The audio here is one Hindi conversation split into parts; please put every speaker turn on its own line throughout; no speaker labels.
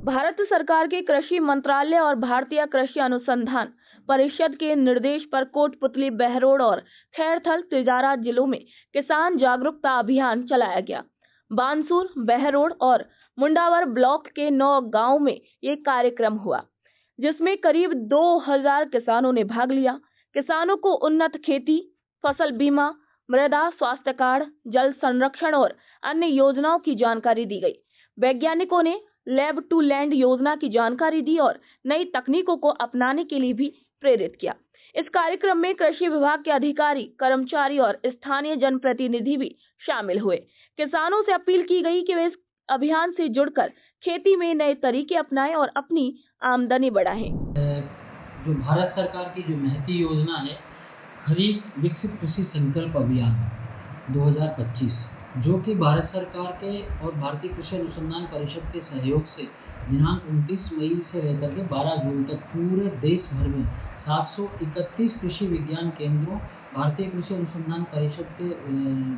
भारत सरकार के कृषि मंत्रालय और भारतीय कृषि अनुसंधान परिषद के निर्देश पर कोटपुतली, बहरोड और खैरथल, तिजारा जिलों में किसान जागरूकता अभियान चलाया गया। बानसूर, बहरोड और मुंडावर ब्लॉक के 9 गांवों में ये कार्यक्रम हुआ, जिसमें करीब 2000 किसानों ने भाग लिया। किसानों को उन्नत खेती, फसल बीमा, मृदा स्वास्थ्य कार्ड, जल संरक्षण और अन्य योजनाओं की जानकारी दी गई। वैज्ञानिकों ने लैब टू लैंड योजना की जानकारी दी और नई तकनीकों को अपनाने के लिए भी प्रेरित किया। इस कार्यक्रम में कृषि विभाग के अधिकारी, कर्मचारी और स्थानीय जनप्रतिनिधि भी शामिल हुए। किसानों से अपील की गई कि वे इस अभियान से जुड़कर खेती में नए तरीके अपनाएं और अपनी आमदनी बढ़ाएं।
जो भारत सरकार की जो महती योजना है, खरीफ विकसित कृषि संकल्प अभियान 2025, जो कि भारत सरकार के और भारतीय कृषि अनुसंधान परिषद के सहयोग से दिनांक 29 मई से लेकर के 12 जून तक पूरे देश भर में 731 कृषि विज्ञान केंद्रों, भारतीय कृषि अनुसंधान परिषद के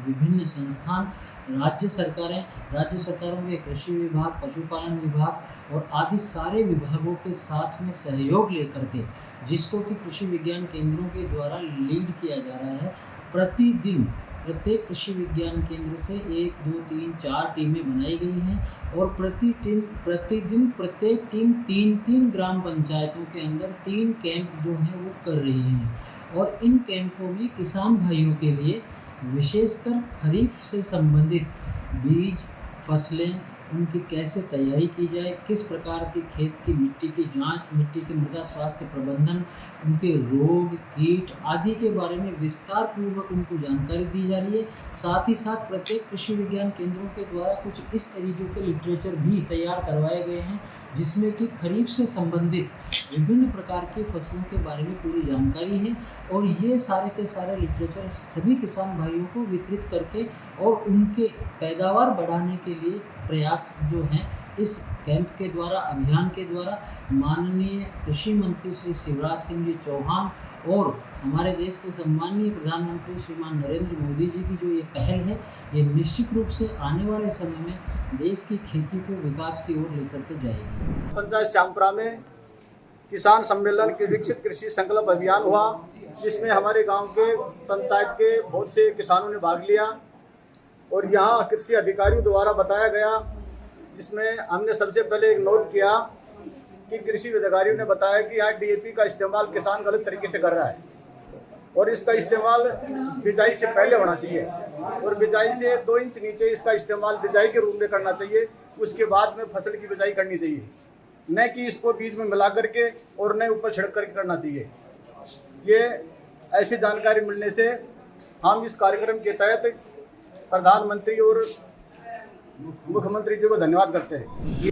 विभिन्न संस्थान, राज्य सरकारों के कृषि विभाग, पशुपालन विभाग और आदि सारे विभागों के साथ में सहयोग लेकर के, जिसको कि कृषि विज्ञान केंद्रों के द्वारा लीड किया जा रहा है। प्रतिदिन प्रत्येक कृषि विज्ञान केंद्र से 1, 2, 3, 4 टीमें बनाई गई हैं और प्रतिदिन प्रत्येक टीम 3 ग्राम पंचायतों के अंदर 3 कैंप जो हैं वो कर रही हैं। और इन कैंपों में किसान भाइयों के लिए विशेषकर खरीफ से संबंधित बीज, फसलें, उनकी कैसे तैयारी की जाए, किस प्रकार की खेत की मिट्टी की जांच, मिट्टी के मृदा स्वास्थ्य प्रबंधन, उनके रोग, कीट आदि के बारे में विस्तार पूर्वक उनको जानकारी दी जा रही है। साथ ही साथ प्रत्येक कृषि विज्ञान केंद्रों के द्वारा कुछ इस तरीके के लिटरेचर भी तैयार करवाए गए हैं, जिसमें कि खरीफ से संबंधित विभिन्न प्रकार की फसलों के बारे में पूरी जानकारी है। और ये सारे के सारे लिटरेचर सभी किसान भाइयों को वितरित करके और उनके पैदावार बढ़ाने के लिए प्रयास जो हैं इस कैंप के द्वारा, अभियान के द्वारा माननीय कृषि मंत्री श्री शिवराज सिंह जी चौहान और हमारे देश के सम्माननीय प्रधानमंत्री श्रीमान नरेंद्र मोदी जी की जो ये पहल है, ये निश्चित रूप से आने वाले समय में देश की खेती को विकास की ओर लेकर के जाएगी।
पंचायत श्यामपुरा में किसान सम्मेलन के विकसित कृषि संकल्प अभियान हुआ, जिसमें हमारे गांव के पंचायत के बहुत से किसानों ने भाग लिया और यहाँ कृषि अधिकारियों द्वारा बताया गया, जिसमें हमने सबसे पहले एक नोट किया कि कृषि अधिकारियों ने बताया कि यहाँ डीएपी का इस्तेमाल किसान गलत तरीके से कर रहा है और इसका इस्तेमाल बिजाई से पहले होना चाहिए और बिजाई से 2 इंच नीचे इसका इस्तेमाल बिजाई के रूप में करना चाहिए। उसके बाद में फसल की बिजाई करनी चाहिए, न कि इसको बीज में मिला करके और न ऊपर छिड़क करके करना चाहिए। ये ऐसी जानकारी मिलने से हम इस कार्यक्रम के तहत प्रधानमंत्री और मुख्यमंत्री जी को धन्यवाद करते हैं।